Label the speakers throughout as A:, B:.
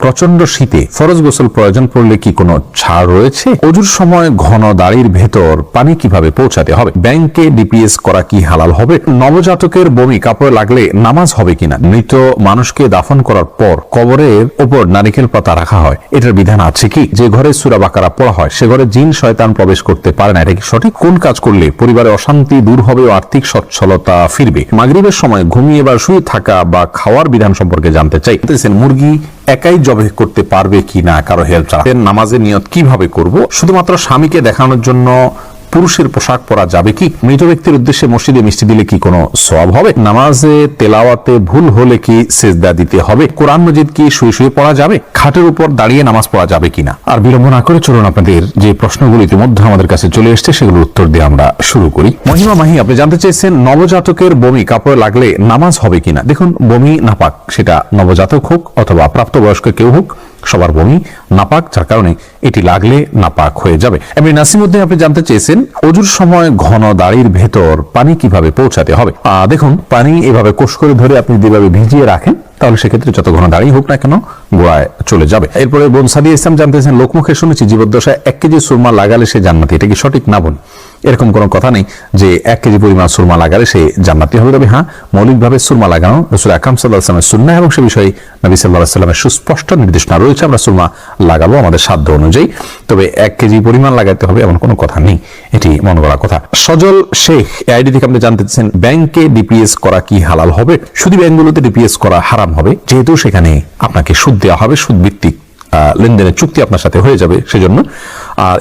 A: প্রচন্ড শীতে ফরজ গোসল প্রয়োজন পড়লে কি কোনো ছাড় রয়েছে? অজুর সময় ঘন দাড়ির ভেতর পানি কিভাবে পৌঁছাতে হবে? ব্যাংকে ডিপিএস করা কি হালাল হবে? নবজাতকের বমি কাপড়ে লাগলে নামাজ হবে কিনা? মৃত মানুষকে দাফন করার পর কবরের উপর নারিকেল পাতা রাখা হয়, এটার বিধান আছে কি? যে ঘরে সূরা বাকারা পড়া হয় সে ঘরে জিন শয়তান প্রবেশ করতে পারে না, এটা কি সঠিক? কোন কাজ করলে পরিবারে অশান্তি দূর হবে ও আর্থিক সচ্ছলতা ফিরবে? মাগরিবের সময় ঘুমিয়ে বা শুয়ে থাকা বা খাওয়ার বিধান সম্পর্কে জানতে চাই। মুরগি একাই জবাই করতে পারবে কিনা কারো হেল্প ছাড়া? নামাজের নিয়ত কিভাবে করব? শুধুমাত্র স্বামীকে দেখানোর জন্য পুরুষের পোশাক পরা যাবে কি? মৃত ব্যক্তির উদ্দেশ্যে মসজিদে মিষ্টি দিলে কি কোনো সওয়াব হবে? নামাজে তেলাওয়াতে ভুল হলে কি সিজদা দিতে হবে? কোরআন মাজিদ কি শুয়ে শুয়ে পড়া যাবে? খাটের উপর দাঁড়িয়ে নামাজ পড়া যাবে কিনা? আর বিলম্ব না করে চলুন আপনাদের যে প্রশ্নগুলো ইতিমধ্যে আমাদের কাছে চলে এসেছে সেগুলোর উত্তর দিয়ে আমরা শুরু করি। মহিমা মাহি, আপনি জানতে চেয়েছেন নবজাতকের বমি কাপড়ে লাগলে নামাজ হবে কিনা? দেখুন, বমি নাপাক, সেটা নবজাতক হোক অথবা প্রাপ্তবয়স্ক কেউ হোক, সবার বমি নাপাক, যার কারণে এটি লাগলে নাপাক হয়ে যাবে। এমনি নাসিমউদ্দিন, আপনি জানতে চেয়েছেন অজুর সময় ঘন দাড়ির ভেতর পানি কিভাবে পৌঁছাতে হবে? দেখুন, পানি এভাবে কোষ করে ধরে আপনি যেভাবে ভিজিয়ে রাখেন তাহলে সেক্ষেত্রে যত ঘন দাঁড়িয়ে হোক না কেন গোড়ায় চলে যাবে। এরপরে বোন সাদিয়া ইসলাম জানতেছেন, লোকমুখে শুনেছি জীবদ্দশায় 1 কেজি সুরমা লাগালে সে জান্নাতি, এটা কি সঠিক? না বোন, এরকম কোনো কথা নেই যে 1 কেজি পরিমাণ সুরমা লাগালে সে জান্নাতি হবে। তবে হ্যাঁ, মৌলিকভাবে সুরমা লাগানো রাসূল আকরাম সাল্লাল্লাহু আলাইহি ওয়াসাল্লামের সুন্নাহ এবং সে বিষয়ে নবী সাল্লাল্লাহু আলাইহি ওয়াসাল্লামের সুস্পষ্ট নির্দেশনা রয়েছে। আমরা সুরমা লাগাবো আমাদের সাধ্য অনুযায়ী, তবে 1 কেজি পরিমাণ লাগাতে হবে এমন কোনো কথা নেই, এটি মনে করা কথা। সজল শেখ আইডি থেকে আপনি জানতে চাচ্ছেন ব্যাংকে ডিপিএস করা কি হালাল হবে? শুধু ব্যাংকগুলোতে ডিপিএস করা হারাম হবে, যেহেতু সেখানে আপনাকে সুদ দেওয়া হবে, সুদ ভিত্তিক লেনদেনের চুক্তি আপনার সাথে হয়ে যাবে। সেজন্য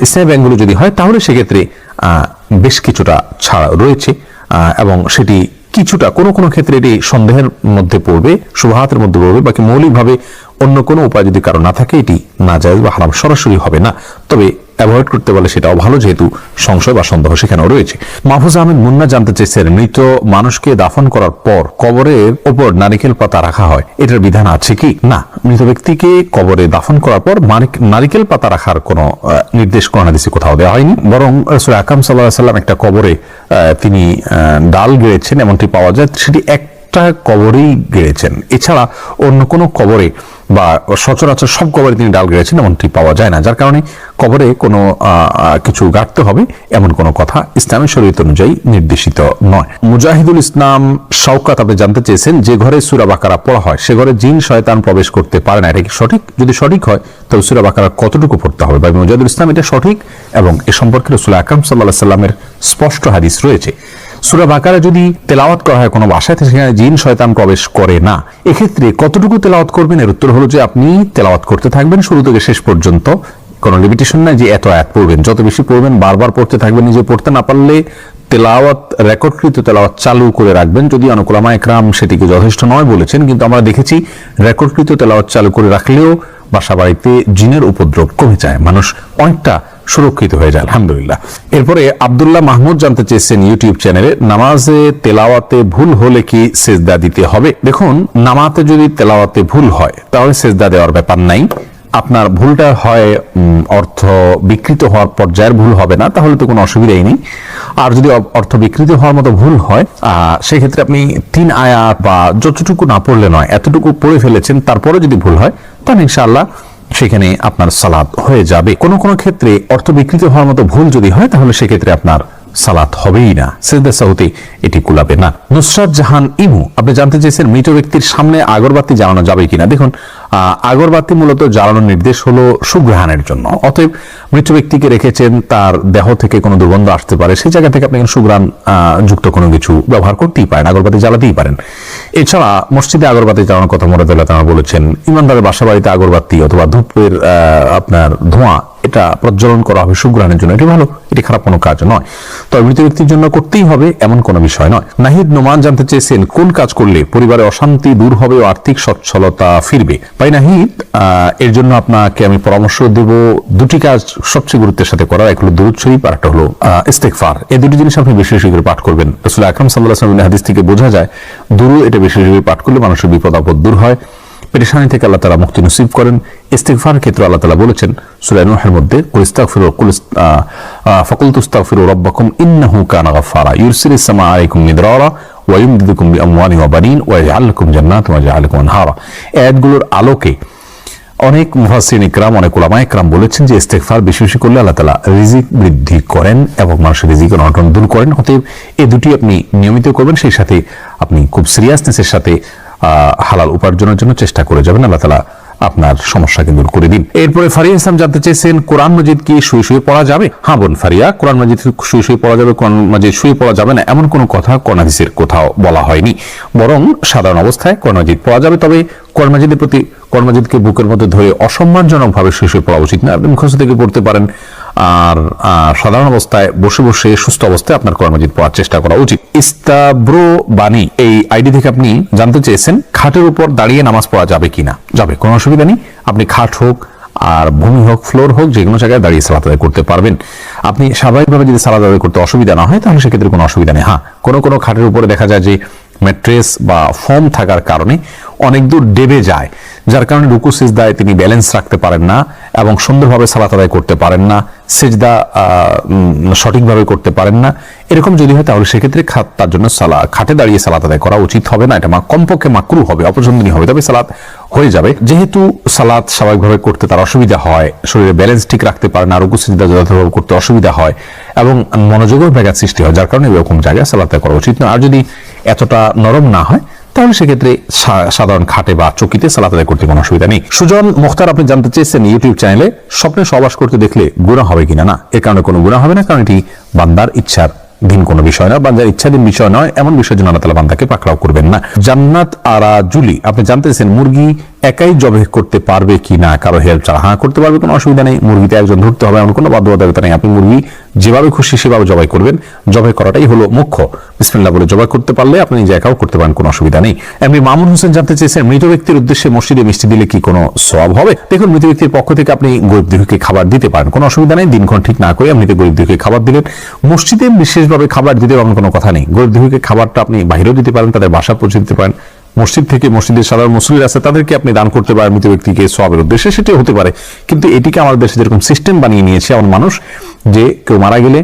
A: ইসলামী ব্যাংকগুলো যদি হয় তাহলে সেক্ষেত্রে বেশ কিছুটা ছাড় রয়েছে এবং সেটি কিছুটা কোনো কোনো ক্ষেত্রে এটি সন্দেহের মধ্যে পড়বে, শুবহাতের মধ্যে পড়বে, বাকি মৌলিকভাবে অন্য কোনো উপায় যদি কারো না থাকে এটি নাজায়েজ বা হারাম সরাসরি হবে না, তবে অ্যাভয়েড করতে বলে সেটাও ভালো, যেহেতু সংশয় বা সন্দেহ সেখানেও রয়েছে। মাহফুজ আহমেদ মুন্না জানতে চেয়েছেন মৃত মানুষকে দাফন করার পর কবরের উপর নারিকেল পাতা রাখা হয়, এটার বিধান আছে কি? না, মৃত ব্যক্তিকে কবরে দাফন করার পর নারিকেল পাতা রাখার কোনো নির্দেশ কোরআন হাদিসে কোথাও দেওয়া হয়নি, বরং রাসূল আকরাম সাল্লাল্লাহু আলাইহি ওয়াসাল্লাম একটা কবরে তিনি ডাল গেড়েছেন এমনটি পাওয়া যায়, সেটি একটা কবরেই গেড়েছেন, এছাড়া অন্য কোনো কবরে বা সচরাচর সব কবরে তিনি ডাল গেড়েছেন এমনটি পাওয়া যায় না, যার কারণে কবরে কোনো কিছু গাড়তে হবে এমন কোনো কথা ইসলামী শরীয়ত অনুযায়ী নির্দেশিত নয়। মুজাহিদুল ইসলাম শওকাত, আপনি জানতে চেয়েছেন যে ঘরে সূরা বাকারা পড়া হয় সে ঘরে জিন শয়তান প্রবেশ করতে পারে না, এটা কি সঠিক? যদি সঠিক হয় তবে সূরা বাকারা কতটুকু পড়তে হবে? ভাই মুজাহিদুল ইসলাম, এটা সঠিক এবং এ সম্পর্কে রাসূল আকরাম সাল্লাল্লাহু আলাইহি ওয়াসাল্লামের স্পষ্ট হাদিস রয়েছে। সূরা বাকারা যদি তেলাওয়াত করা হয় কোনো বাসায়, সেখানে জিন শয়তান প্রবেশ করে না, এক্ষেত্রে কতটুকু তেলাওয়াত করবেন? এর উত্তর হলো যে আপনি তেলাওয়াত করতে থাকবেন শুরু থেকে শেষ পর্যন্ত, কোনো লিমিটেশন নাই যে এত আয়াত পড়বেন, যত বেশি পড়বেন বারবার পড়তে থাকবেন। নিজে পড়তে না পারলে তেলাওয়াত রেকর্ডকৃত তেলাওয়াত চালু করে রাখবেন, যদি অনেক উলামা একরাম সেটিকে যথেষ্ট নয় বলেছেন, কিন্তু আমরা দেখেছি রেকর্ডকৃত তেলাওয়াত চালু করে রাখলেও বাসা বাড়িতে জিনের উপদ্রব কমে যায়, মানুষ অনেকটা সুরক্ষিত হয়ে যায় আলহামদুলিল্লাহ। এরপরে আব্দুল্লাহ মাহমুদ জানতে চেয়েছেন ইউটিউব চ্যানেলে নামাজে তেলাওয়াতে ভুল হলে কি সেজদা দিতে হবে? দেখুন, নামাজে যদি তেলাওয়াতে ভুল হয় তাহলে সেজদা দেওয়ার ব্যাপার নাই, আপনার ভুলটা হয় অর্থ বিকৃত হওয়ার পর্যায়ের ভুল হবে না, তাহলে তো কোনো অসুবিধাই নেই। আর যদি অর্থ বিকৃত হওয়ার মতো ভুল হয় সেক্ষেত্রে আপনি 3 আয়াত বা যতটুকু না পড়লে নয় এতটুকু পড়ে ফেলেছেন, তারপরে যদি ভুল হয় তাহলে ইনশাআল্লাহ সেখানে আপনার সালাত হয়ে যাবে। কোনো কোনো ক্ষেত্রে অর্থ বিকৃত হওয়ার মতো ভুল যদি হয় তাহলে সেক্ষেত্রে আপনার সালাত হবেই না, সিজদা সাহুতে এটি কুলাবে না। নুসরাত জাহান ইমু, আপনি জানতে চেয়েছেন মৃত ব্যক্তির সামনে আগরবাতি জ্বালানো যাবে কিনা? দেখুন, আগরবাতি মূলত জ্বালানোর নির্দেশ হলো সুঘ্রাণের জন্য, অতএব মৃত ব্যক্তিকে রেখেছেন, তার দেহ থেকে কোনো দুর্গন্ধ আসতে পারে, সেই জায়গা থেকে আপনি সুঘ্রাণ যুক্ত কোনো কিছু ব্যবহার করতেই পারেন, আগরবাতি জ্বালাতেই পারেন। এছাড়া মসজিদে আগরবাতি জ্বালানোর কথা মুরাদুল্লাহ তাআলা বলেছেন, ইমানদারের বাসা বাড়িতে আগরবাতি অথবা ধূপের আপনার ধোঁয়া এটা প্রজ্বলন করা হবে সুঘ্রাণের জন্য, এটি ভালো, এটি খারাপ কোনো কাজ নয়, তবে মৃত ব্যক্তির জন্য করতেই হবে এমন কোনো বিষয় নয়। নাহিদ নোমান জানতে চেয়েছেন কোন কাজ করলে পরিবারে অশান্তি দূর হবে ও আর্থিক সচ্ছলতা ফিরবে? ভাই নাহিদ, এর জন্য আপনাকে আমি পরামর্শ দেব দুটি কাজ সবচেয়ে গুরুত্বের সাথে করার, এক হলো দুরূদ শরীফ আর একটা হলো ইস্তেগফার। এই দুটি জিনিস আপনি বেশি বেশি করে পাঠ করবেন। রাসূল আকরাম সাল্লাল্লাহু আলাইহি ওয়াসাল্লামের হাদিস থেকে বোঝা যায় দুরূদ এটা বেশি বেশি করে পাঠ করলে মানুষের বিপদ আপদ দূর হয়, পেরেশানি থেকে আল্লাহ তাআলা মুক্তি নসিব করেন। ইস্তিগফারের ক্ষেত্রে আল্লাহ তাআলা বলেছেন সূরা নূহের মধ্যে ফাকুলতুস্তাগফিরু রাব্বাকুম ইন্নাহু কানা গাফফারা ইউরসিলিস সামা আলাইকুম মিদরারা ওয়া ইউমদিদুকুম বিআমওয়ালিন ওয়া বানিন ওয়া ইয়াজআল লাকুম জান্নাতিন ওয়া ইয়াজআল লাকুম আনহারা। আয়াতগুলোর আলোকে অনেক মুফাসসিরিন ইকরাম, অনেক উলামা ইকরাম বলেছেন যে ইস্তেগফার বেশি বেশি করলে আল্লাহ তাআলা রিজিক বৃদ্ধি করেন এবং মানুষের রিজিকের অনটন দূর করেন। অতএব এই দুটি আপনি নিয়মিত করবেন, সেই সাথে আপনি খুব সিরিয়াসনেসের সাথে হালাল উপার্জনের জন্য চেষ্টা করে যাবেন। আল্লাহ তাআলা আপনার সমস্যাকে দূর করে দিন। এরপরে ফারিয়া ইসলাম জানতে চেয়েছেন, কোরআন মাজিদ কি শুয়ে শুয়ে পড়া যাবে? হ্যাঁ বোন ফারিয়া, কোরআন মাজিদ শুয়ে শুয়ে পড়া যাবে, কোরআন মাজিদ শুয়ে পড়া যাবে না এমন কোনো কথা কোরআন হাদিসের কোথাও বলা হয়নি, বরং সাধারণ অবস্থায় কোরআন মাজিদ পড়া যাবে। তবে কোরআন মাজিদের প্রতি, কোরআন মাজিদকে বুকের মধ্যে ধরে অসম্মানজনক ভাবে শুয়ে শুয়ে পড়া উচিত না। আপনি মুখস্থ থেকে পড়তে পারেন, আর সাধারণ অবস্থায় বসে বসে সুস্থ অবস্থায় আপনার কোরআন মাজিদ পড়ার চেষ্টা করা উচিত। ইস্তাব্রো বাণী এই আইডি থেকে আপনি জানতে চেয়েছেন, খাটের উপর দাঁড়িয়ে নামাজ পড়া যাবে কিনা? যাবে, কোনো অসুবিধা নেই। আপনি খাট হোক আর ভূমি হোক, ফ্লোর হোক, যে কোনো জায়গায় দাঁড়িয়ে সালাত আদায় করতে পারবেন। আপনি স্বাভাবিকভাবে যদি সালাত আদায় করতে অসুবিধা না হয় তাহলে সেক্ষেত্রে কোনো অসুবিধা নেই। হ্যাঁ, কোনো খাটের উপরে দেখা যায় যে ম্যাট্রেস বা ফোম থাকার কারণে অনেক দূর ডেবে যায়, যার কারণে রুকু সিজদায় তিনি ব্যালেন্স রাখতে পারেন না এবং সুন্দরভাবে সালাত আদায় করতে পারেন না, সিজদা সঠিকভাবে করতে পারেন না। এরকম যদি হয় তাহলে সেক্ষেত্রে তার জন্য খাটে দাঁড়িয়ে সালাত আদায় করা উচিত হবে না। এটা কমপক্ষে মাকরুহ হবে, অপছন্দনীয় হবে। তবে সালাত হয়ে যাবে। যেহেতু সালাত স্বাভাবিকভাবে করতে তার অসুবিধা হয়, শরীরে ব্যালেন্স ঠিক রাখতে পারে না, রুকু সিজদা যথাযথভাবে করতে অসুবিধা হয় এবং মনোযোগের ব্যাঘাত সৃষ্টি হয়, যার কারণে এরকম জায়গায় সালাত করা উচিত না। আর যদি এতটা নরম না হয় তাহলে সেক্ষেত্রে সাধারণ খাটে বা চকিতে সালাত আদায় করতে কোনো অসুবিধা নেই। সুজন মুখতার আপনি জানতে চেয়েছেন, ইউটিউব চ্যানেলে স্বপ্নে সহবাস করতে দেখলে গুনাহ হবে কিনা? না, এর কারণে কোনো গুনাহ হবে না, কারণ এটি বান্দার ইচ্ছার ধীন কোনো বিষয় না, বান্দার ইচ্ছাধীন বিষয় নয়, এমন বিষয়ের জন্য আল্লাহ তাআলা বান্দাকে পাকড়াও করবেন না। জান্নাত আরা জুলি আপনি জানতে চেয়েছেন, মুরগি একাই জবাই করতে পারবে কি না কারো হেল্প ছাড়া? হ্যাঁ, করতে পারবে, কোনো অসুবিধা নেই। মুরগিতে একজন ধরতে হবে এমন কোনো বাধ্যবাধকতা নেই। আপনি মুরগি যেভাবে খুশি সেভাবে জবাই করবেন, জবাই করাটাই হলো মুখ্য। বিসমিল্লাহ বলে জবাই করতে পারলে আপনি নিজে একাও করতে পারেন, কোনো অসুবিধা নেই। এমনি মামুন হোসেন জানতে চেয়েছেন, মৃত ব্যক্তির উদ্দেশ্যে মসজিদে মিষ্টি দিলে কি কোনো সওয়াব হবে? দেখুন, মৃত ব্যক্তির পক্ষ থেকে আপনি গরিব দুঃখীকে খাবার দিতে পারেন, কোনো অসুবিধা নেই। দিনক্ষণ ঠিক না করে আপনি গরিব দুঃখীকে খাবার দিলেন। মসজিদে বিশেষভাবে খাবার দিতে এমন কোনো কথা নেই। গরিব দুঃখীকে খাবারটা আপনি বাইরেও দিতে পারেন, তাদের বাসা পৌঁছে দিতে পারেন। মসজিদ থেকে, মসজিদের সাধারণ মুসল্লি আছে তাদেরকে আপনি দান করতে পারেন মৃত ব্যক্তিকে সওয়াবের উদ্দেশ্যে, সেটাও হতে পারে। কিন্তু এটিকে আমাদের দেশে যেরকম সিস্টেম বানিয়ে নিয়েছে এমন মানুষ, যে কেউ মারা গেলে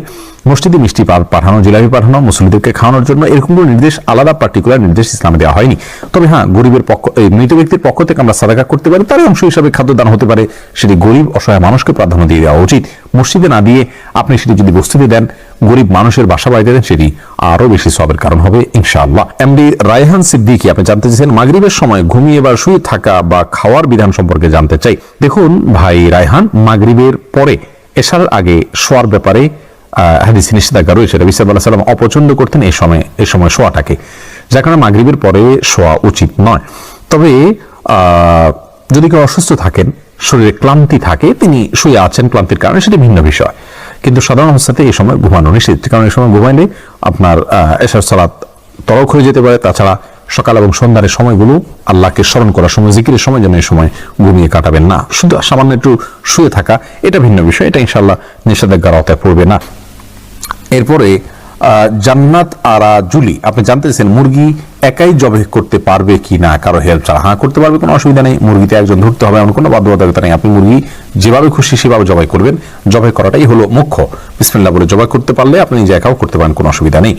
A: মসজিদে মিষ্টি পাঠানো, জিলাপি পাঠানো, মুসল্লিদেরকে খাওয়ানোর জন্য, এরকম কোনো নির্দেশ, আলাদা পার্টিকুলার নির্দেশ ইসলামে দেওয়া হয়নি। তবে হ্যাঁ, গরিবের পক্ষ, মৃত ব্যক্তির পক্ষ থেকে আমরা সাদাকা করতে পারি, তার অংশ হিসাবে খাদ্যদান হতে পারে, সেটি গরিব অসহায় মানুষকে প্রাধান্য দিয়ে দেওয়া উচিত। মসজিদে না দিয়ে আপনি সেটি যদি বস্তিতে দেন, গরিব মানুষের বাসা বাড়িতে দেন, সেটি আরো বেশি সওয়াবের কারণ হবে ইনশাআল্লাহ। এমডি রায়হান সিদ্দিকী আপনি জানতে চাইছেন, মাগরিবের সময় ঘুমিয়ে বা শুয়ে থাকা বা খাওয়ার বিধান সম্পর্কে জানতে চাই। দেখুন ভাই রায়হান, মাগরিবের পরে এশার আগে শোয়ার ব্যাপারে হাদিসে নিষেধাজ্ঞা রয়েছে। নবী সাল্লাল্লাহু আলাইহি ওয়াসাল্লাম অপছন্দ করতেন এই সময় শোয়াটাকে, যার কারণে মাগরিবের পরে শোয়া উচিত নয়। তবে যদি কেউ অসুস্থ থাকেন, শরীরে ক্লান্তি থাকে, তিনি শুয়ে আছেন ক্লান্তির কারণে, সেটি ভিন্ন বিষয়। কিন্তু সাধারণ অবস্থাতে এই সময় ঘুমানো নিষেধ, কারণ এই সময় ঘুমাইলে আপনার এশার সালাত তরক হয়ে যেতে পারে। তাছাড়া সকাল এবং সন্ধ্যার সময়গুলো আল্লাহকে স্মরণ করার সময়, জিকিরের সময় যেন এই সময় ঘুমিয়ে কাটাবেন না। শুধু সামান্য একটু শুয়ে থাকা এটা ভিন্ন বিষয়, এটা ইনশাআল্লাহ নিষেধাজ্ঞার আওতায় পড়বে না। এরপরে জান্নাত আরা জুলি আপনি জানতে চাইছেন, মুরগি একাই জবাই করতে পারবে কি না কারো হেল্প ছাড়া? হ্যাঁ, করতে পারবে, কোনো অসুবিধা নেই। মুরগিতে একজন ধরতে হবে এমন কোনো বাধ্যবাধকতা নেই। আপনি মুরগি যেভাবে খুশি সেভাবে জবাই করবেন, জবাই করাটাই হলো মুখ্য। বিসমিল্লাহ বলে জবাই করতে পারলে আপনি নিজে একাও করতে পারেন, কোনো অসুবিধা নেই।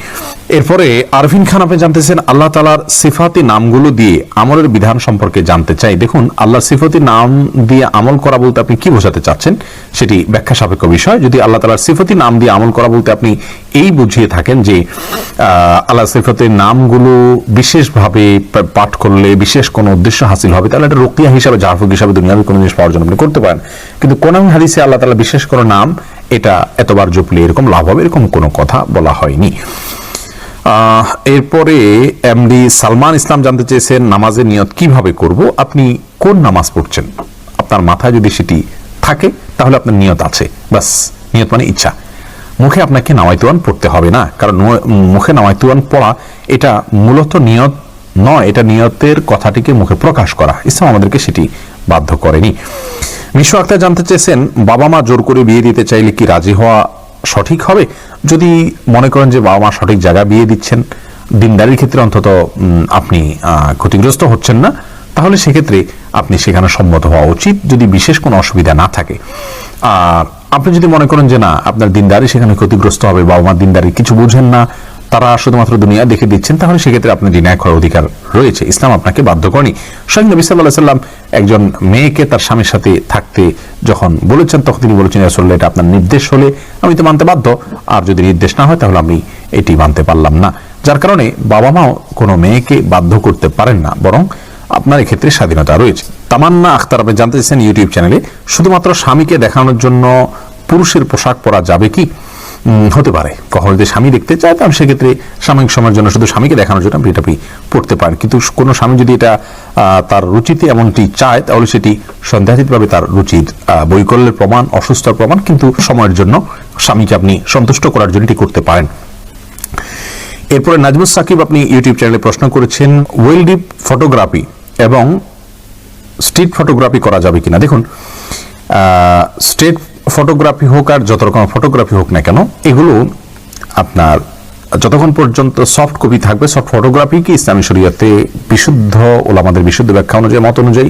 A: এরপরে আরফিন খান আপনি জানতেছেন, আল্লাহ তাআলার সিফাতি নামগুলো দিয়ে আমলের বিধান সম্পর্কে জানতে চাই। দেখুন, আল্লাহর সিফাতি নাম দিয়ে আমল করা বলতে আপনি কি বোঝাতে চাচ্ছেন সেটি ব্যাখ্যা সাপেক্ষ বিষয়। যদি আল্লাহ তাআলার সিফাতি নাম দিয়ে আমল করা বলতে আপনি এই বুঝিয়ে থাকেন যে আল্লাহর সিফাতের নামগুলো বিশেষভাবে পাঠ করলে বিশেষ কোনো উদ্দেশ্য হাসিল হবে, তাহলে এটা রুকিয়া হিসাবে, জাফর হিসাবে দুনিয়াবি কোনো জিনিস পাওয়ার জন্য আপনি করতে পারেন। কিন্তু কোন হাদিসে আল্লাহ তাআলা বিশেষ কোনো নাম এটা এতবার জপলে এরকম লাভ হবে, এরকম কোনো কথা বলা হয়নি। এরপরে এমডি সালমান ইসলাম জানতে চেয়েছেন, নামাজের নিয়ত কিভাবে করব? আপনি কোন নামাজ পড়ছেন আপনার মাথায় যদি সেটি থাকে তাহলে আপনার নিয়ত আছে, বাস। নিয়ত মানে ইচ্ছা। মুখে আপনাকে নাওয়াইতুয়ান পড়তে হবে না, কারণ মুখে নাওয়াইতুয়ান পড়া এটা মূলত নিয়ত নয়, এটা নিয়তের কথাটিকে মুখে প্রকাশ করা। ইসলাম আমাদেরকে সেটি বাধ্য করেনি। মিশু আক্তার জানতে চেয়েছেন, বাবা মা জোর করে বিয়ে দিতে চাইলে কি রাজি হওয়া সঠিক হবে? যদি মনে করেন যে বাবা মা সঠিক জায়গায় বিয়ে দিচ্ছেন, দিনদারির ক্ষেত্রে অন্তত আপনি ক্ষতিগ্রস্ত হচ্ছেন না, তাহলে সেক্ষেত্রে আপনি সেখানে সম্মত হওয়া উচিত, যদি বিশেষ কোনো অসুবিধা না থাকে। আর আপনি যদি মনে করেন যে না, আপনার দিনদারি সেখানে ক্ষতিগ্রস্ত হবে, বাবা মার দিনদারি কিছু বুঝেন না, তারা শুধুমাত্র দুনিয়া দেখে দিচ্ছেন, তাহলে সেক্ষেত্রে আপনি ডিনাই করার অধিকার রয়েছে। ইসলাম আপনাকে বাধ্য করেনি। স্বয়ং নবী সাল্লাল্লাহু আলাইহি ওয়াসাল্লাম একজন মেয়েকে তার স্বামীর সাথে থাকতে যখন বলেছেন, তখন তিনি বলেছেন, ইয়া রাসূলুল্লাহ, এটা আপনার নির্দেশ হলে আমি তো মানতে বাধ্য, আর যদি নির্দেশ না হয় তাহলে আমি এটি মানতে পারলাম না। যার কারণে বাবা মাও কোনো মেয়েকে বাধ্য করতে পারেন না, বরং আপনার এক্ষেত্রে স্বাধীনতা রয়েছে। তামান্না আখতার আপনি জানতে চাইছেন ইউটিউব চ্যানেলে, শুধুমাত্র স্বামীকে দেখানোর জন্য পুরুষের পোশাক পরা যাবে কি? হতে পারে, কখনো যদি স্বামী দেখতে চায় তাহলে সেক্ষেত্রে সাময়িক সময়ের জন্য শুধু স্বামীকে দেখানোর জন্য আপনি এটা পড়তে পারেন। কিন্তু কোনো স্বামী যদি এটা তার রুচিতে এমনটি চায়, তাহলে সেটি সন্দেহাতীতভাবে তার রুচির বৈকল্যের প্রমাণ, অসুস্থতার প্রমাণ। কিন্তু সময়ের জন্য স্বামীকে আপনি সন্তুষ্ট করার জন্য এটি করতে পারেন। এরপরে নাজমুস সাকিব আপনি ইউটিউব চ্যানেলে প্রশ্ন করেছেন, ওয়েলডিপ ফটোগ্রাফি এবং স্ট্রিট ফটোগ্রাফি করা যাবে কিনা। দেখুন, স্ট্রিট ফটোগ্রাফি হোক আর যত রকম ফটোগ্রাফি হোক না কেন, এগুলো আপনার যতক্ষণ পর্যন্ত সফট কপি থাকবে, সফট ফটোগ্রাফি কি ইসলামী শরীয়তে বিশুদ্ধ ওলামাদের বিশুদ্ধ ব্যাখ্যা অনুযায়ী, মত অনুযায়ী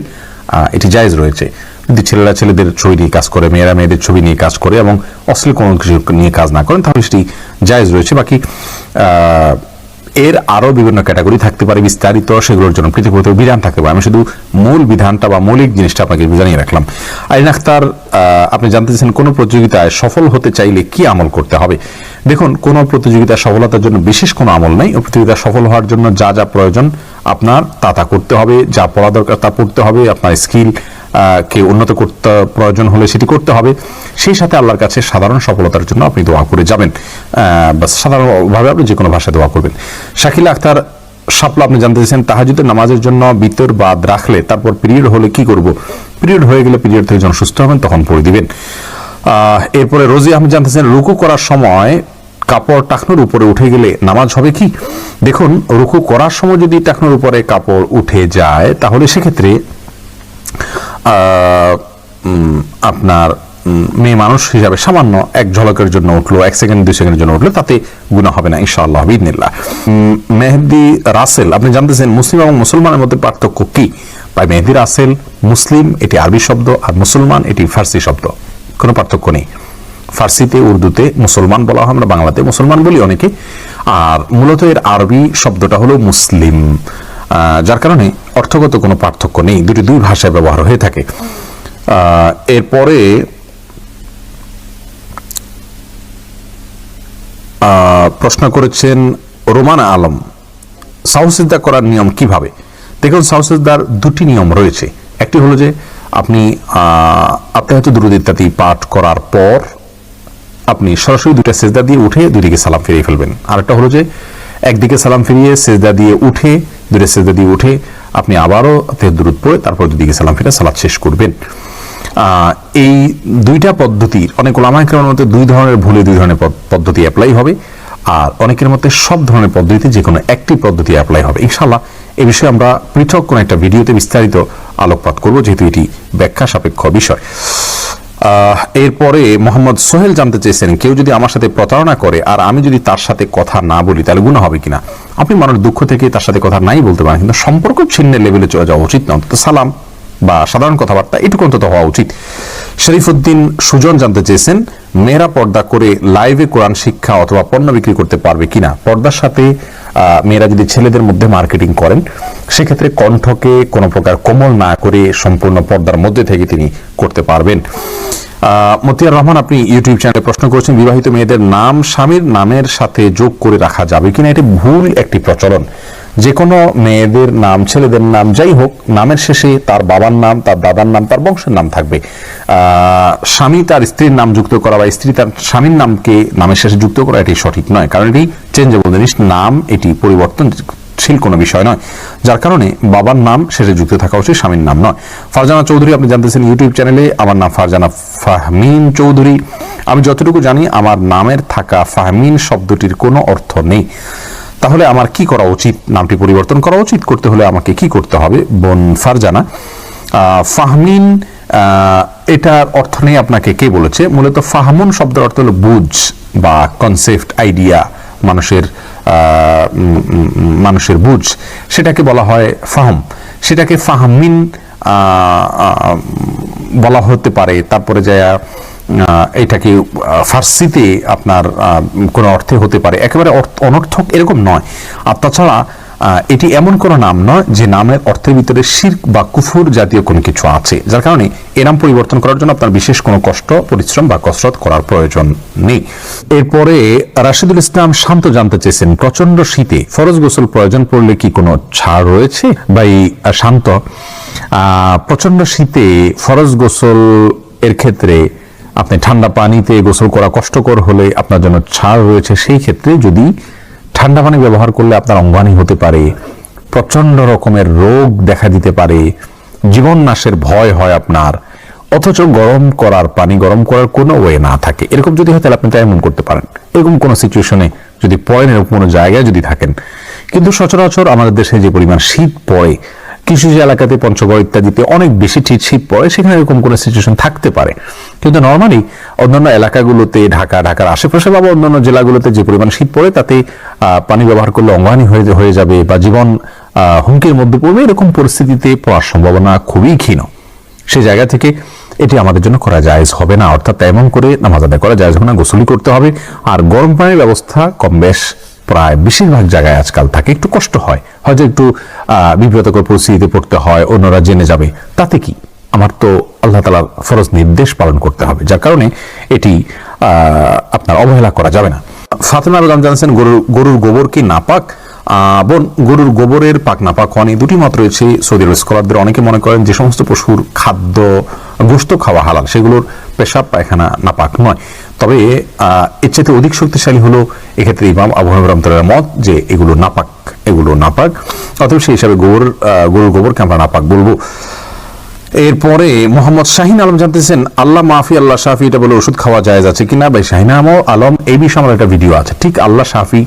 A: এটি জায়েজ রয়েছে। যদি ছেলেরা ছেলেদের ছবি নিয়ে কাজ করে, মেয়েরা মেয়েদের ছবি নিয়ে কাজ করে এবং অশ্লীল কোনো কিছু নিয়ে কাজ না করেন, তাহলে সেটি জায়েজ রয়েছে। বাকি এর আরো বিভিন্ন ক্যাটাগরি থাকতে পারে বিস্তারিত, সেগুলোর জন্য পৃথক পৃথক বিধান থাকতে পারে। আমি শুধু মূল বিধানটা বা মৌলিক জিনিসটা আপনাকে জানিয়ে রাখলাম। আইন আখতার আপনি জানতে চাইছেন, কোন প্রতিযোগিতায় সফল হতে চাইলে কি আমল করতে হবে। দেখুন, কোন প্রতিযোগিতায় সফলতার জন্য বিশেষ কোনো আমল নেই। ওই প্রতিযোগিতা সফল হওয়ার জন্য যা যা প্রয়োজন আপনার তা করতে হবে, যা পড়া দরকার তা পড়তে হবে, আপনার স্কিল কে উন্নত করতে প্রয়োজন হলে সেটি করতে হবে। সেই সাথে আল্লাহর কাছে সাধারণ সফলতার জন্য আপনি দোয়া করে যাবেন, সাধারণভাবে আপনি যে কোনো ভাষায় দোয়া করবেন। শাকিলা আখতার শাপলা আপনি জানতে চাইছেন, তাহাজ্জুদের নামাজের জন্য বিতর বাদ রাখলে তারপর পিরিয়ড হলে কি করব। পিরিয়ড হয়ে গেলে পিরিয়ড থেকে যখন সুস্থ হবেন তখন পড়ে দিবেন। এরপরে রোজি আপনি জানতে চাইছেন, রুকু করার সময় কাপড় টাকনোর উপরে উঠে গেলে নামাজ হবে কি। দেখুন, রুকু করার সময় যদি টাকনোর উপরে কাপড় উঠে যায়, তাহলে সেক্ষেত্রে আপনার মেয়ে মানুষ হিসাবে সামান্য এক ঝলকের জন্য উঠলো, 1 সেকেন্ড 2 সেকেন্ডের জন্য উঠলো, তাতে গুনাহ হবে না ইনশাআল্লাহ বিইذনিল্লাহ। মেহেদি রাসেল আপনি জানতেছেন, মুসলিম এবং মুসলমানের মধ্যে পার্থক্য কি। ভাই, মেহেদি রাসেল মুসলিম এটি আরবি শব্দ, আর মুসলমান এটি ফার্সি শব্দ, কোনো পার্থক্য নেই। ফার্সিতে উর্দুতে মুসলমান বলা হয়, আমরা বাংলাতে মুসলমান বলি অনেকে, আর মূলত এর আরবি শব্দটা হলো মুসলিম, যার কারণে অর্থগত কোনো পার্থক্য নেই, দুই ভাষায় ব্যবহার হয়ে থাকে। এরপরে প্রশ্ন করেছেন রোমানা আলম, সাহসিদ্দা করার নিয়ম কিভাবে। দেখুন, সাহসিদ্দার দুটি নিয়ম রয়েছে। একটি হলো যে আপনি হয়তো দুরূদ ইত্যাদি পাঠ করার পর আপনি সরাসরি 2টা সেজদা দিয়ে উঠে 2 দিকে সালাম ফিরিয়ে ফেলবেন। আরেকটা হলো যে একদিকে সালাম ফিরিয়ে সেজদা দিয়ে উঠে 2টা সেজদা দিয়ে উঠে আপনি আবারও দুরূদ পড়ে তারপর 2 দিকে সালাম ফিরে সালাত শেষ করবেন। এই 2টা পদ্ধতির অনেক ওলামায়ে কেরামের মধ্যে 2 ধরনের ভুলে 2 ধরনের পদ্ধতি অ্যাপ্লাই হবে, আর অনেকের মধ্যে সব ধরনের পদ্ধতিতে যে কোনো একটি পদ্ধতি অ্যাপ্লাই হবে। ইনশাআল্লাহ এই বিষয়ে আমরা পৃথক কোনো একটা ভিডিওতে বিস্তারিত আলোকপাত করব, যেহেতু এটি ব্যাখ্যা সাপেক্ষ বিষয়। এরপরে মোহাম্মদ সোহেল জানতে চেয়েছেন, কেউ যদি আমার সাথে প্রতারণা করে আর আমি যদি তার সাথে কথা না বলি তাহলে গুনাহ হবে কিনা। আপনি মানুষ দুঃখ থেকে তার সাথে কথা নাই বলতে পারেন, কিন্তু সম্পর্ক ছিন্নের লেভেলে চলে যাওয়া উচিত না। অন্তত সালাম বা সাধারণ কথাবার্তা এটুকু অন্তত হওয়া উচিত। শরীফুদ্দিন সুজন জানতে চেয়েছেন, মেয়েরা পর্দা করে লাইভে কোরআন শিক্ষা অথবা পণ্য বিক্রি করতে পারবে কিনা। পর্দার সাথে মেয়েরা যদি ছেলেদের মধ্যে মার্কেটিং করেন, সেক্ষেত্রে কণ্ঠকে কোনো প্রকার কোমল না করে সম্পূর্ণ পর্দার মধ্যে থেকে তিনি করতে পারবেন। মতিয়ার রহমান আপনি ইউটিউব চ্যানেলে প্রশ্ন করেছেন, বিবাহিত মেয়েদের নাম স্বামীর নামের সাথে যোগ করে রাখা যাবে কিনা। এটি ভুল একটি প্রচলন। যে কোনো মেয়েদের নাম, ছেলেদের নাম যাই হোক, নামের শেষে তার বাবার নাম, তার দাদার নাম, তার বংশের নাম থাকবে। স্বামী তার স্ত্রীর নাম যুক্ত করা বা স্ত্রী তার স্বামীর নামকে নামের শেষে যুক্ত করা এটি সঠিক নয়, কারণ এটি চেঞ্জেবল জিনিস। নাম এটি পরিবর্তনশীল কোনো বিষয় নয়, যার কারণে বাবার নাম শেষে যুক্ত থাকা উচিত, স্বামীর নাম নয়। ফারজানা চৌধুরী আপনি জানতেছেন ইউটিউব চ্যানেলে, আমার নাম ফারজানা ফাহমিন চৌধুরী। আমি যতটুকু জানি আমার নামের থাকা ফাহমিন শব্দটির কোনো অর্থ নেই, তাহলে আমার কি করা উচিত? নামটি পরিবর্তন করা উচিত। করতে হলে আমাকে কি করতে হবে বোন ফারজানা? ফাহমিন এটার অর্থ নেই আপনাকে কে বলেছে। মূলত ফাহমুন শব্দের অর্থ হলো বুঝ বা কনসেপ্ট, আইডিয়া, মানুষের বুঝ, সেটাকে বলা হয় ফাহম। সেটাকে ফাহমিন বলা হতে পারে। তারপরে যায় এটাকে ফার্সিতে আপনার কোনো অর্থে হতে পারে, একেবারে অনর্থক এরকম নয়। আর তাছাড়া এটি এমন কোনো নাম নয় যে নামের অর্থের ভিতরে শিরক বা কুফুর জাতীয় কোনো কিছু আছে, যার কারণে এ নাম পরিবর্তন করার জন্য আপনার বিশেষ কোনো কষ্ট, পরিশ্রম বা কসরত করার প্রয়োজন নেই। এরপরে রাশিদুল ইসলাম শান্ত জানতে চেয়েছেন, প্রচন্ড শীতে ফরজ গোসল প্রয়োজন পড়লে কি কোনো ছাড় রয়েছে? ভাই শান্ত, প্রচন্ড শীতে ফরজ গোসল এর ক্ষেত্রে আপনি ঠান্ডা পানিতে গোসল করা কষ্টকর হলে আপনার জন্য ছাড় রয়েছে। সেই ক্ষেত্রে যদি ঠান্ডা পানি ব্যবহার করলে আপনার অঙ্গহানি হতে পারে, প্রচন্ড রকমের রোগ দেখা দিতে পারে, জীবন নাশের ভয় হয় আপনার, অথচ গরম করার কোনো ওয়ে না থাকে, এরকম যদি হয় তাহলে আপনি তা এমন করতে পারেন। এরকম কোন সিচুয়েশনে যদি পড়েন, এরকম কোনো জায়গায় যদি থাকেন, কিন্তু সচরাচর আমাদের দেশে যে পরিমাণ শীত পড়ে, কিছু যে এলাকাতে পঞ্চগড় ইত্যাদিতে অনেক বেশি শীত পড়ে, সেখানে এরকম কোনো সিচুয়েশন থাকতে পারে। কিন্তু নর্মালি অন্যান্য এলাকাগুলোতে, ঢাকার আশেপাশে বা অন্যান্য জেলাগুলোতে যে পরিমাণ শীত পড়ে, তাতে পানি ব্যবহার করলে অঙ্গহানি হয়ে যাবে বা জীবন হুমকির মধ্যে পড়বে, এরকম পরিস্থিতিতে পড়ার সম্ভাবনা খুবই ক্ষীণ। সেই জায়গা থেকে এটি আমাদের জন্য করা জায়েজ হবে না, অর্থাৎ এমন করে নামাজ আদায় করা জায়েজ হবে না, গোসলই করতে হবে। আর গরম পানির ব্যবস্থা কম বেশ প্রায় বেশিরভাগ জায়গায় আজকাল থাকে, একটু কষ্ট হয়, হয়তো একটু বিব্রতকর পরিস্থিতিতে পড়তে হয়, অন্যরা জেনে যাবে, তাতে কি, আমার তো আল্লাহ তাআলার ফরজ নির্দেশ পালন করতে হবে, যার কারণে এটি আপনার অবহেলা করা যাবে না। ফাতেমা বেগম জানছেন, গরুর গোবর কি নাপাক? বোন, গরুর গোবরের পাক নাপাক হওয়া নিয়ে দুটি মত রয়েছে সৌদি আরব স্কলারদের। অনেকে মনে করেন যে সমস্ত পশুর খাদ্য, গোশত খাওয়া হালাল, সেগুলোর পেশাব পায়খানা নাপাক নয়। তবে এর চাইতে অধিক শক্তিশালী হলো এক্ষেত্রে ইমাম আবু হানিফা রাহমাতুল্লাহর মত যে এগুলো নাপাক, অতএব সেই হিসাবে গরুর গোবরকে আমরা নাপাক বলবো। এরপরে মোহাম্মদ শাহিন আলম জানতেছেন, আল্লাহ মাফি আল্লাহ শাফি এটা বলে ওষুধ খাওয়া জায়েজ আছে কিনা? ভাই শাহিন আলম, এই বিষয়ে আমার একটা ভিডিও আছে, ঠিক আল্লাহ শাফি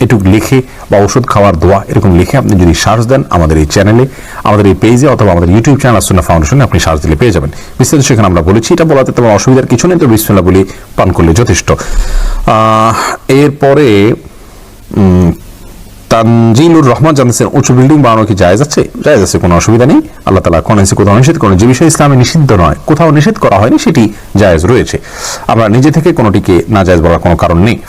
A: এটুক লিখে বা ওষুধ খাওয়ার দোয়া এরকম লিখে আপনি যদি সার্চ দেন আমাদের এই চ্যানেলে, আমাদের এই পেজে অথবা আমাদের ইউটিউব চ্যানেল সুন্নাহ ফাউন্ডেশনে আপনি সার্চ দিলে পেয়ে যাবেন। বিস্তারিত সেখানে আমরা বলেছি, এটা বলাতে তেমন অসুবিধার কিছু নেই, তো বিসমিল্লাহ বলে পান করলে যথেষ্ট। এরপরে তানজিলুর রহমান জানতেছেন, উঁচু বিল্ডিং বানানো কি জায়েজ আছে? জায়েজ আছে, কোনো অসুবিধা নেই। আল্লাহ তাআলা কোন কোথাও নিষেধ করেন, যে বিষয় ইসলামে নিষিদ্ধ নয়, কোথাও নিষেধ করা হয়নি, সেটি জায়েজ রয়েছে। আমরা নিজে থেকে কোনোটিকে না জায়েজ বলার কোনো কারণ নেই।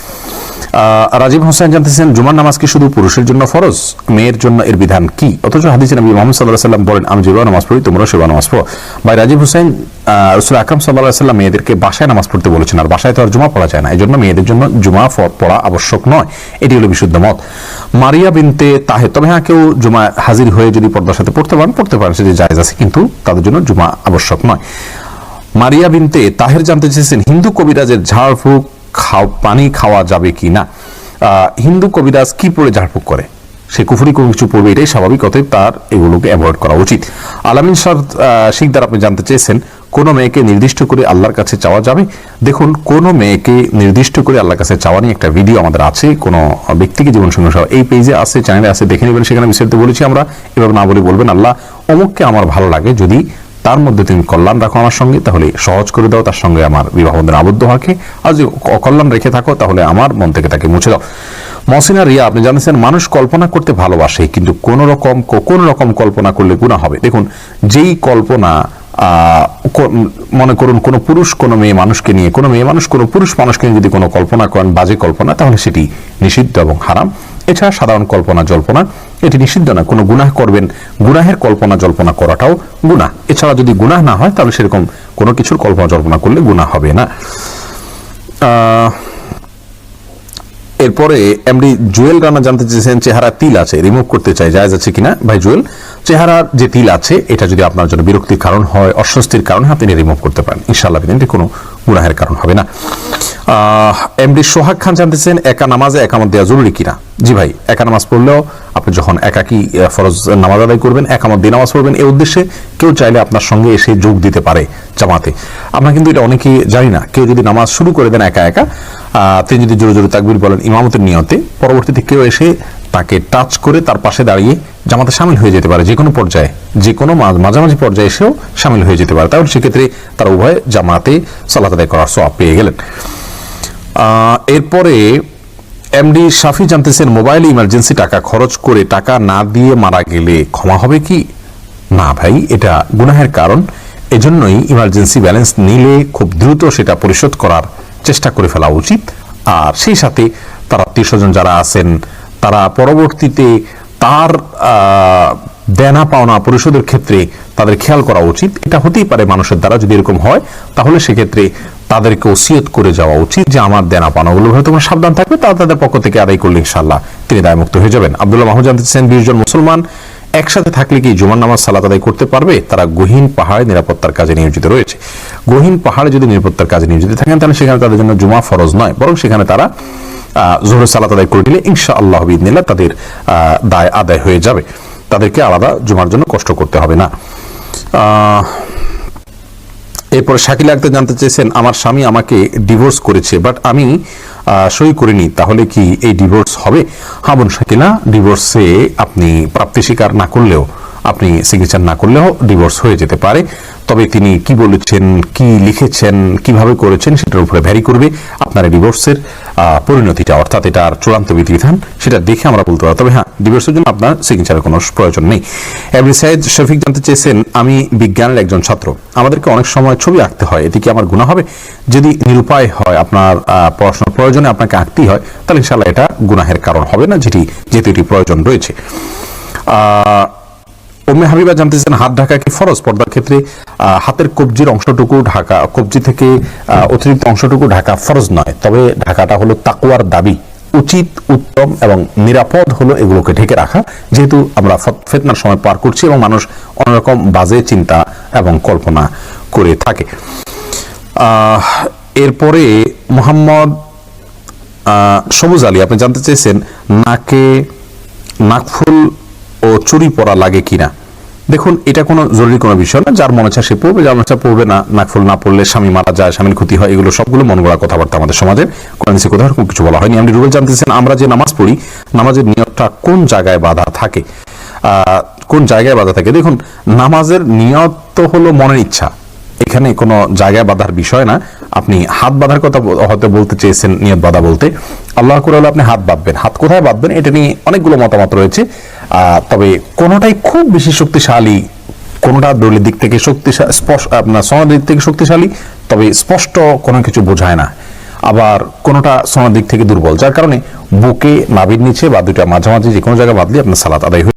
A: রাজীব হোসেন জানতেছেন, জুমার নামাজ কি শুধু পুরুষের জন্য ফরজ, মেয়ের জন্য এর বিধান কি? অথচ হাদিসে নবী মুহাম্মদ সাল্লাল্লাহু আলাইহি ওয়াসাল্লাম বলেন, আমি যেভাবে নামাজ পড়ি তোমরা সেভাবে নামাজ পড়ো। ভাই রাজীব হোসেন, রাসূল আকরাম সাল্লাল্লাহু আলাইহি ওয়াসাল্লাম মেয়েদেরকে বাসায় নামাজ পড়তে বলেছেন, আর বাসায় তো আর জুমা পড়া যায় না, এই জন্য মেয়েদের জন্য জুমা পড়া আবশ্যক নয়, এটি হলো বিশুদ্ধ মত। মারিয়া বিনতে তাহের, তবে হ্যাঁ, কেউ জুমা হাজির হয়ে যদি পর্দার সাথে পড়তে পারেন সেটি জায়েজ আছে, কিন্তু তাদের জন্য জুমা আবশ্যক নয়। মারিয়া বিনতে তাহের জানতে চেয়েছেন, হিন্দু কবিরাজের ঝাড়ফুঁক পানি খাওয়া যাবে কি না? হিন্দু কবিরাজ কি পড়ে ঝাড়ফুঁক করে? সে কুফরি কোনো কিছু পড়বে, এটাই স্বাভাবিক, অতএব তার এগুলোকে অ্যাভয়েড করা উচিত। আলামিন শিকদার আপনি জানতে চেয়েছেন, কোন মেয়েকে নির্দিষ্ট করে আল্লাহর কাছে চাওয়া যাবে? দেখুন, কোন মেয়েকে নির্দিষ্ট করে আল্লাহর কাছে চাওয়া নিয়ে একটা ভিডিও আমাদের আছে, কোন ব্যক্তিকে জীবন সঙ্গে এই পেজে আছে, চ্যানেলে আছে, দেখে নেবেন, সেখানে বিস্তারিত বলেছি আমরা। এভাবে না বলে বলবেন, আল্লাহ অমুককে আমার ভালো লাগে, যদি তার মধ্যে তুমি কল্যাণ রাখো আমার সঙ্গে, তাহলে সহজ করে দাও তার সঙ্গে আমার বিবাহ বন্ধনে আবদ্ধ হওয়াকে, আর যদি অকল্যাণ রেখে থাকো তাহলে আমার মন থেকে তাকে মুছে দাও। মহসিনা রিয়া আপনি জানেন, মানুষ কল্পনা করতে ভালোবাসে, কিন্তু কোন রকম কল্পনা করলে গুনাহ হবে। দেখুন, যেই কল্পনা মনে করুন কোন পুরুষ কোন মেয়ে মানুষকে নিয়ে, কোন মেয়ে মানুষ কোন পুরুষ মানুষকে নিয়ে যদি কোনো কল্পনা করেন, বাজে কল্পনা, তাহলে সেটি নিষিদ্ধ এবং হারাম। এছাড়া সাধারণ কল্পনা জল্পনা এটি নিষিদ্ধ না, কোনো গুনাহ করবেন, গুনাহের কল্পনা জল্পনা করাটাও গুনাহ। এছাড়া যদি গুনাহ না হয় তাহলে সেরকম কোনো কিছুর কল্পনা জল্পনা করলে গুনাহ হবে না। এরপরে এমডি জুয়েল রানা জানতে চেয়েছেন, চেহারা তিল আছে, রিমুভ করতে চাই, জায়েজ আছে কিনা? ভাই জুয়েল, চেহারার যে তিল আছে এটা যদি আপনার জন্য বিরক্তির কারণ হয়, অস্বস্তির কারণ হয়, আপনি রিমুভ করতে পারেন, ইনশাআল্লাহ এটি কোনো গুনাহের কারণ হবে না। এমডি সোহাগ খান জানতেছেন, একা নামাজে একামত দেওয়া জরুরি কিনা? জি ভাই, একা নামাজ পড়লেও আপনি যখন একাকী ফরজ নামাজ আদায় করবেন, একামত দিয়ে নামাজ পড়বেন, এই উদ্দেশ্যে কেউ চাইলে আপনার সঙ্গে এসে যোগ দিতে পারে জামাতে। আমরা কিন্তু এটা অনেকেই জানি না, কেউ যদি নামাজ শুরু করে দেন একা একা, তিনি যদি জোরে জোরে তাকবীর বলেন ইমামতের নিয়তে, পরবর্তীতে কেউ এসে তাকে টাচ করে তার পাশে দাঁড়িয়ে জামাতে শামিল হয়ে যেতে পারে, যে কোনো পর্যায়ে, যে কোনো মাঝামাঝি পর্যায়ে এসেও শামিল হয়ে যেতে পারে, তাহলে সেক্ষেত্রে তারা উভয় জামাতে সালাত আদায় করার সওয়াব পেয়ে গেলেন। এরপরে এমডি শাফি জানতেছেন, মোবাইলে ইমার্জেন্সি টাকা খরচ করে টাকা না দিয়ে মারা গেলে ক্ষমা হবে কি? না ভাই, এটা গুনাহের কারণ, এজন্যই ইমার্জেন্সি ব্যালেন্স নিলে খুব দ্রুত সেটা পরিশোধ করার চেষ্টা করে ফেলা উচিত। আর সেই সাথে তার আত্মীয় স্বজন যারা আছেন তারা পরবর্তীতে তার দেনা পাওনা পরিশোধের ক্ষেত্রে তাদের খেয়াল করা উচিত। এটা হতেই পারে মানুষের দ্বারা, যদি এরকম হয় তাহলে সেক্ষেত্রে তাদেরকে ওসিয়ত করে যাওয়া উচিত যে আমার দেনা পাওনাগুলো হয়তো তোমরা সাবধান থাকবে, তারা তাদের পক্ষ থেকে আদায় করলে ইনশাআল্লাহ তিনি দায়মুক্ত হয়ে যাবেন। আব্দুল্লাহ মাহমুদ জানতে চাইছেন 20 জন মুসলমান একসাথে থাকলে কি জুমার নামাজ সালাত আদায় করতে পারবে? তারা গহীন পাহাড়ে নিরাপত্তার কাজে নিয়োজিত রয়েছে। গহীন পাহাড়ে যদি নিরাপত্তার কাজে নিয়োজিত থাকেন তাহলে সেখানে তাদের জন্য জুমা ফরজ নয়, বরং সেখানে তারা জোহরের সালাত আদায় করে নিলে ইনশাআল্লাহ বিইذনিল্লাহ তাদের দায় আদায় হয়ে যাবে, তাদেরকে আলাদা জুমার জন্য কষ্ট করতে হবে না। এরপরে শাকিলা আক্তার জানতে চেয়েছেন আমার স্বামী আমাকে ডিভোর্স করেছে, বাট আমি সই করিনি, তাহলে কি এই ডিভোর্স হবে? হ্যাঁ বোন শাকিলা, ডিভোর্সে আপনি প্রাপ্তি স্বীকার না করলেও, আপনি সিগনেচার না করলেও ডিভোর্স হয়ে যেতে পারে। তবে তিনি কি বলেছেন, কি লিখেছেন, কিভাবে করেছেন সেটার উপরে ভ্যারি করবে আপনার ডিভোর্সের পরিণতিটা, অর্থাৎ এটার চূড়ান্ত বিধিবিধান সেটা দেখে আমরা বলতে পারি। তবে হ্যাঁ, ডিভোর্সের জন্য আপনার সিগনেচারের কোনো প্রয়োজন নেই। এভরি সাইদ শফিক জানতে চেয়েছেন আমি বিজ্ঞানের একজন ছাত্র, আমাদেরকে অনেক সময় ছবি আঁকতে হয়, এতে কি আমার গুনাহ হবে? যদি নিরুপায় হয়, আপনার পড়াশোনার প্রয়োজনে আপনাকে আঁকতেই হয়, তাহলে ইনশাআল্লাহ এটা গুনাহের কারণ হবে না, যেহেতু এটি প্রয়োজন রয়েছে। উম্মে হাবিবা জানতেছেন হাত ঢাকা কি ফরজ? পর্দার ক্ষেত্রে হাতের কবজির অংশটুকু ঢাকা, কবজি থেকে অতিরিক্ত অংশটুকু ঢাকা ফরজ নয়, তবে ঢাকাটা হলো তাকওয়ার দাবি, উচিত, উত্তম এবং নিরাপদ হলো এগুলোকে ঢেকে রাখা, যেহেতু আমরা ফিতনার সময় পার করছি এবং মানুষ অন্যরকম বাজে চিন্তা এবং কল্পনা করে থাকে। এরপরে মোহাম্মদ সবুজ আলী আপনি জানতে চেয়েছেন নাকে নাকফুল ও চুরি পরা লাগে কিনা। দেখুন, এটা কোনো জরুরি কোনো বিষয় না, যার মনে চায় সে পড়বে, যার মনে চায় পড়বে না। নাকফুল না পড়লে স্বামী মারা যায়, স্বামীর ক্ষতি হয়, এগুলো সবগুলো মন গড়া কথাবার্তা আমাদের সমাজের, কোরআনে কোথাও এরকম কিছু বলা হয়নি। আপনি রুবেল জানতেছেন আমরা যে নামাজ পড়ি, নামাজের নিয়তটা কোন জায়গায় বাধা থাকে? কোন জায়গায় বাধা থাকে? দেখুন, নামাজের নিয়ত তো হলো মনের ইচ্ছা, এখানে কোনো জায়গায় বাঁধার বিষয় না। আপনি হাত বাঁধার কথা হয়তো বলতে চেয়েছেন, নিয়ত বাঁধা বলতে আল্লাহ করে হলে আপনি হাত বাঁধবেন, হাত কোথায় বাঁধবেন এটা নিয়ে অনেকগুলো মতামত রয়েছে। তবে কোনোটাই খুব বেশি শক্তিশালী, কোনোটা দলিলের দিক থেকে শক্তিশালী, আপনার সনদের দিক থেকে শক্তিশালী, তবে স্পষ্ট কোনো কিছু বোঝায় না। আবার কোনোটা সনদের দিক থেকে দুর্বল, যার কারণে বুকে, নাভির নিচে বা দুইটা মাঝামাঝি যে কোনো জায়গায় বাঁধলে আপনার সালাত আদায় হয়ে